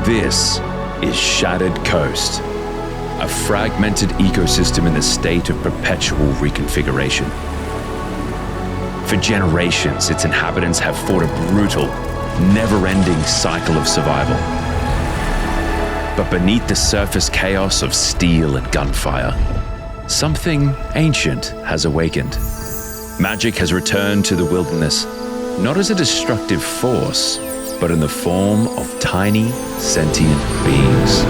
This is Shattered Coast, a fragmented ecosystem in the state of perpetual reconfiguration. For generations, its inhabitants have fought a brutal, never-ending cycle of survival. But beneath the surface chaos of steel and gunfire, something ancient has awakened. Magic has returned to the wilderness, not as a destructive force, but in the form of tiny, sentient beings.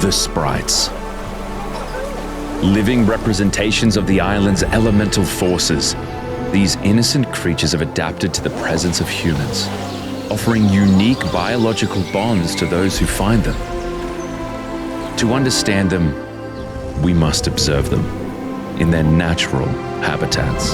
The Sprites. Living representations of the island's elemental forces, these innocent creatures have adapted to the presence of humans, offering unique biological bonds to those who find them. To understand them, we must observe them in their natural habitats.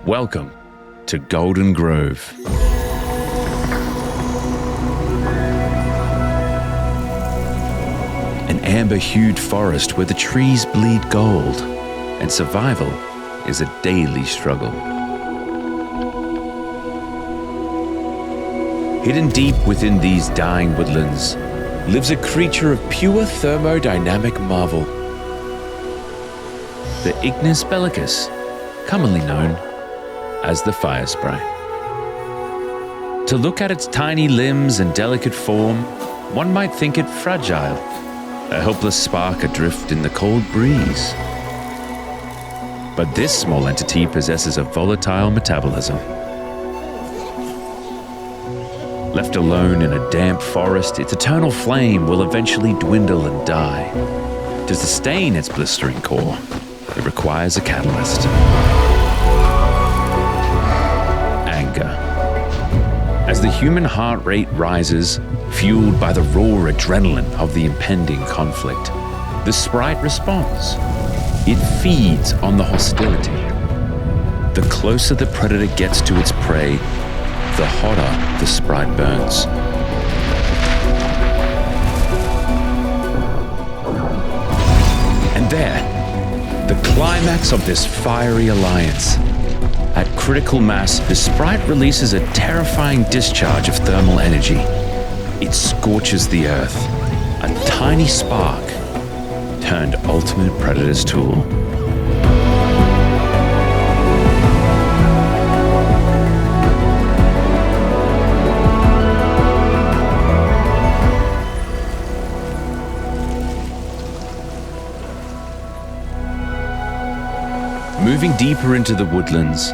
Welcome to Golden Grove. An amber-hued forest where the trees bleed gold and survival is a daily struggle. Hidden deep within these dying woodlands lives a creature of pure thermodynamic marvel. The Ignis bellicus, commonly known as the fire sprite. To look at its tiny limbs and delicate form, one might think it fragile, a helpless spark adrift in the cold breeze. But this small entity possesses a volatile metabolism. Left alone in a damp forest, its eternal flame will eventually dwindle and die. To sustain its blistering core, it requires a catalyst. As the human heart rate rises, fueled by the raw adrenaline of the impending conflict, the sprite responds. It feeds on the hostility. The closer the predator gets to its prey, the hotter the sprite burns. And there, the climax of this fiery alliance. At critical mass, the sprite releases a terrifying discharge of thermal energy. It scorches the earth, a tiny spark turned ultimate predator's tool. Moving deeper into the woodlands,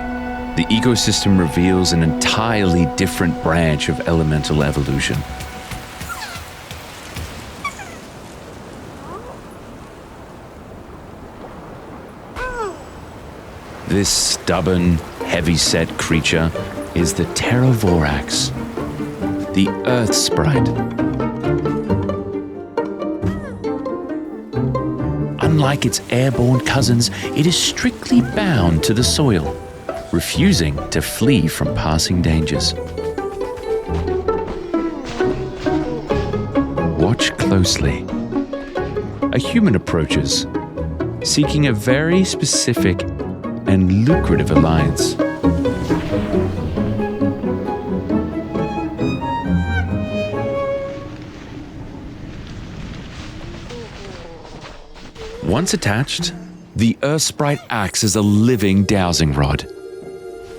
the ecosystem reveals an entirely different branch of elemental evolution. This stubborn, heavy-set creature is the Pterovorax, the earth sprite. Unlike its airborne cousins, it is strictly bound to the soil, refusing to flee from passing dangers. Watch closely. A human approaches, seeking a very specific and lucrative alliance. Once attached, the Earth Sprite acts as a living dowsing rod.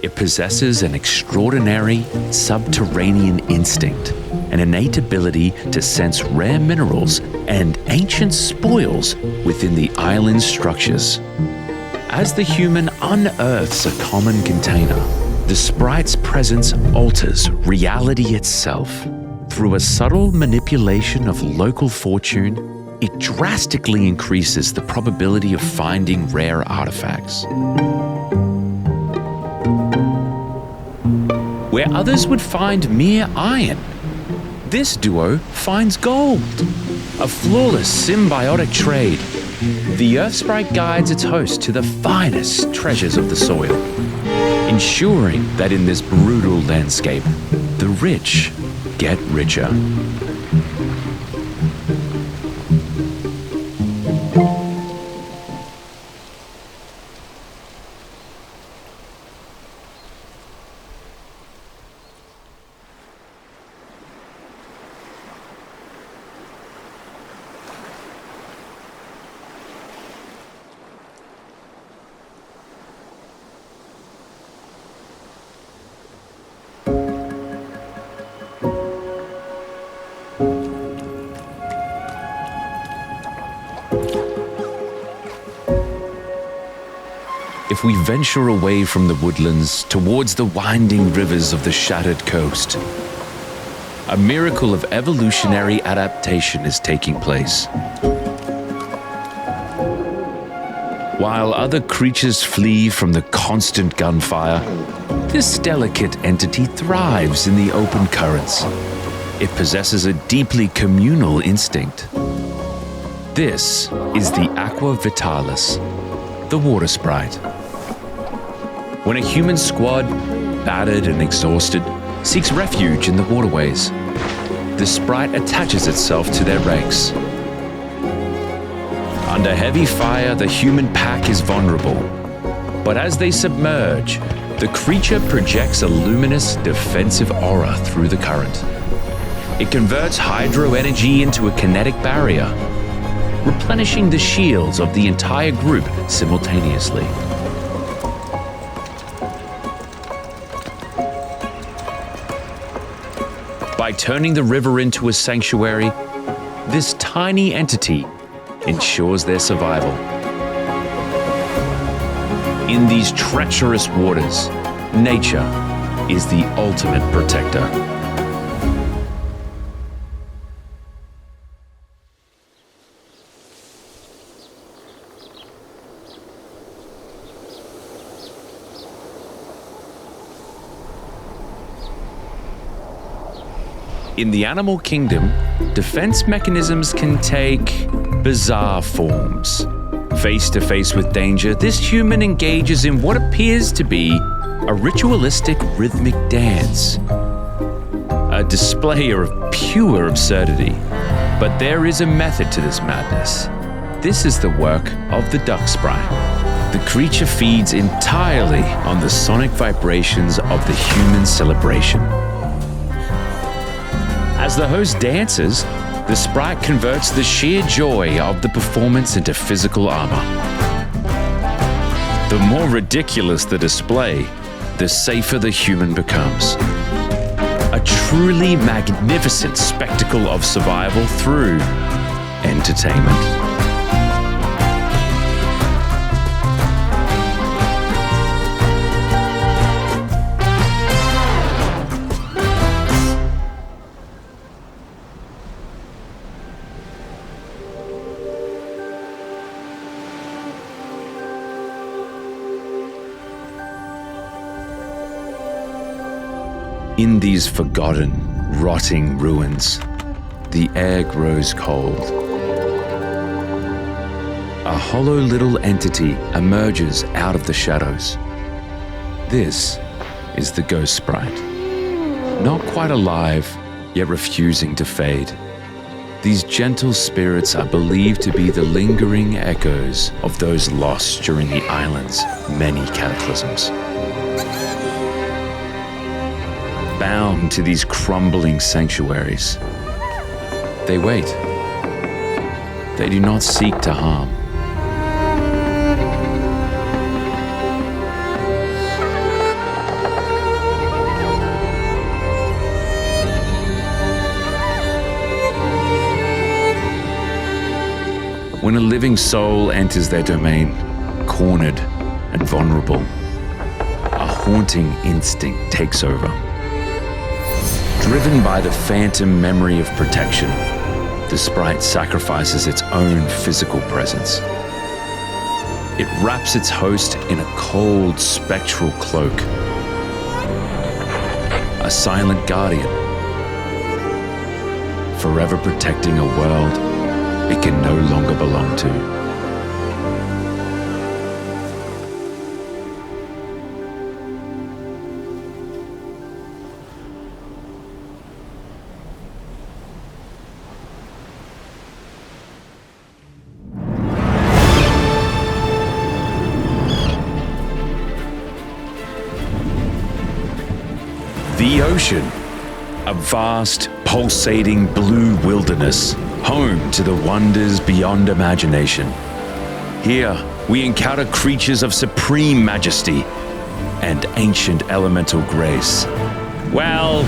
It possesses an extraordinary subterranean instinct, an innate ability to sense rare minerals and ancient spoils within the island's structures. As the human unearths a common container, the sprite's presence alters reality itself. Through a subtle manipulation of local fortune, it drastically increases the probability of finding rare artifacts. Where others would find mere iron, This duo finds gold, a flawless symbiotic trade. The Earth Sprite guides its host to the finest treasures of the soil, ensuring that in this brutal landscape, the rich get richer. If we venture away from the woodlands towards the winding rivers of the shattered coast, a miracle of evolutionary adaptation is taking place. While other creatures flee from the constant gunfire, this delicate entity thrives in the open currents. It possesses a deeply communal instinct. This is the Aqua Vitalis, the water sprite. When a human squad, battered and exhausted, seeks refuge in the waterways, the sprite attaches itself to their ranks. Under heavy fire, the human pack is vulnerable, but as they submerge, the creature projects a luminous, defensive aura through the current. It converts hydro energy into a kinetic barrier, replenishing the shields of the entire group simultaneously. By turning the river into a sanctuary, this tiny entity ensures their survival. In these treacherous waters, nature is the ultimate protector. In the animal kingdom, defense mechanisms can take bizarre forms. Face to face with danger, this human engages in what appears to be a ritualistic rhythmic dance. A display of pure absurdity. But there is a method to this madness. This is the work of the duck sprite. The creature feeds entirely on the sonic vibrations of the human celebration. As the host dances, the sprite converts the sheer joy of the performance into physical armor. The more ridiculous the display, the safer the human becomes. A truly magnificent spectacle of survival through entertainment. In these forgotten, rotting ruins, the air grows cold. A hollow little entity emerges out of the shadows. This is the ghost sprite. Not quite alive, yet refusing to fade. These gentle spirits are believed to be the lingering echoes of those lost during the island's many cataclysms. Bound to these crumbling sanctuaries, they wait. They do not seek to harm. When a living soul enters their domain, cornered and vulnerable, a haunting instinct takes over. Driven by the phantom memory of protection, the sprite sacrifices its own physical presence. It wraps its host in a cold, spectral cloak. A silent guardian. forever protecting a world it can no longer belong to. The ocean, a vast, pulsating blue wilderness, home to the wonders beyond imagination. Here, we encounter creatures of supreme majesty and ancient elemental grace. Well,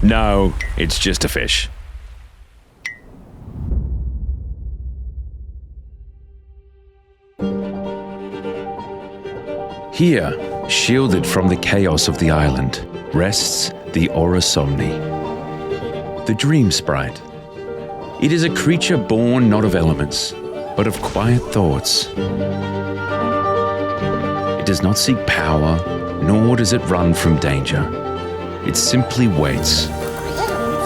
no, it's just a fish. Here, shielded from the chaos of the island, rests the Orasomni, the dream sprite. It is a creature born not of elements, but of quiet thoughts. It does not seek power, nor does it run from danger. It simply waits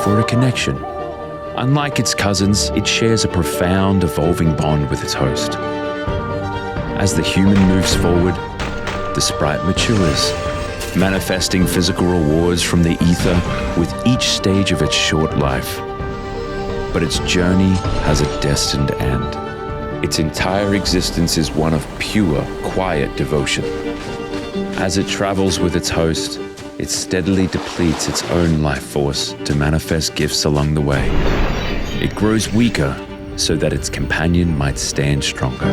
for a connection. Unlike its cousins, it shares a profound, evolving bond with its host. As the human moves forward, the sprite matures, manifesting physical rewards from the ether with each stage of its short life. But its journey has a destined end. Its entire existence is one of pure, quiet devotion. As it travels with its host, it steadily depletes its own life force to manifest gifts along the way. It grows weaker so that its companion might stand stronger.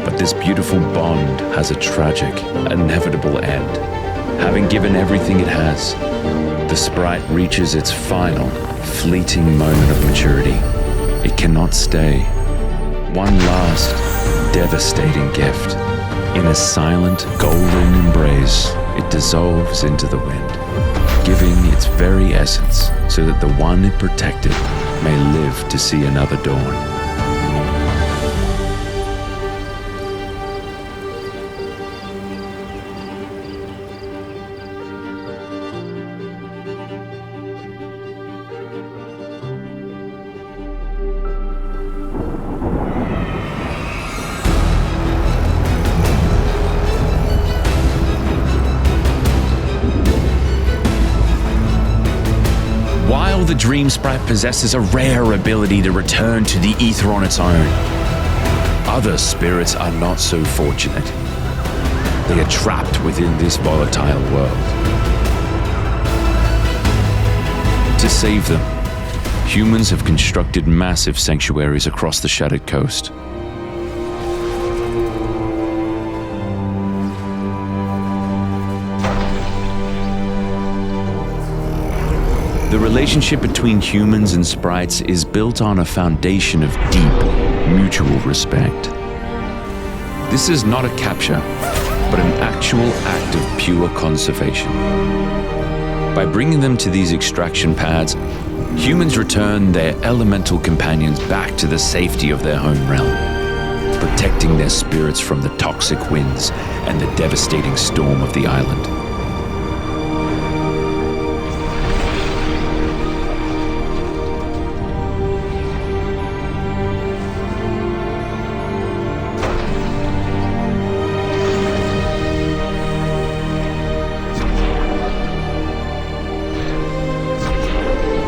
But this beautiful bond has a tragic, inevitable end. Having given everything it has, the sprite reaches its final, fleeting moment of maturity. It cannot stay. One last, devastating gift. In a silent, golden embrace, it dissolves into the wind, giving its very essence so that the one it protected may live to see another dawn. The dream sprite possesses a rare ability to return to the ether on its own. Other spirits are not so fortunate. They are trapped within this volatile world. To save them, humans have constructed massive sanctuaries across the shattered coast. The relationship between humans and sprites is built on a foundation of deep, mutual respect. This is not a capture, but an actual act of pure conservation. By bringing them to these extraction pads, humans return their elemental companions back to the safety of their home realm, protecting their spirits from the toxic winds and the devastating storm of the island.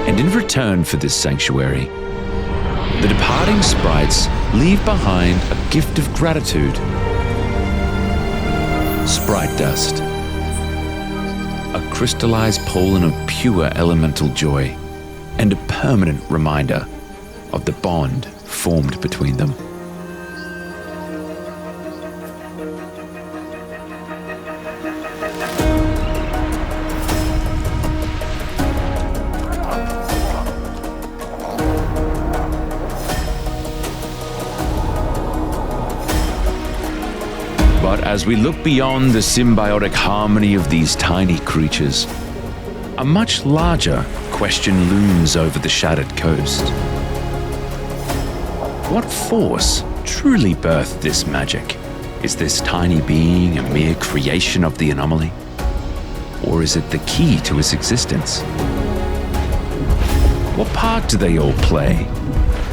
And in return for this sanctuary, the departing sprites leave behind a gift of gratitude. Sprite dust, a crystallized pollen of pure elemental joy, and a permanent reminder of the bond formed between them. But as we look beyond the symbiotic harmony of these tiny creatures, a much larger question looms over the shattered coast. What force truly birthed this magic? Is this tiny being a mere creation of the anomaly? Or is it the key to its existence? What part do they all play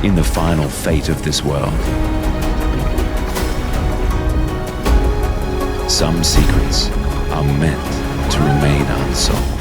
in the final fate of this world? Some secrets are meant to remain unsolved.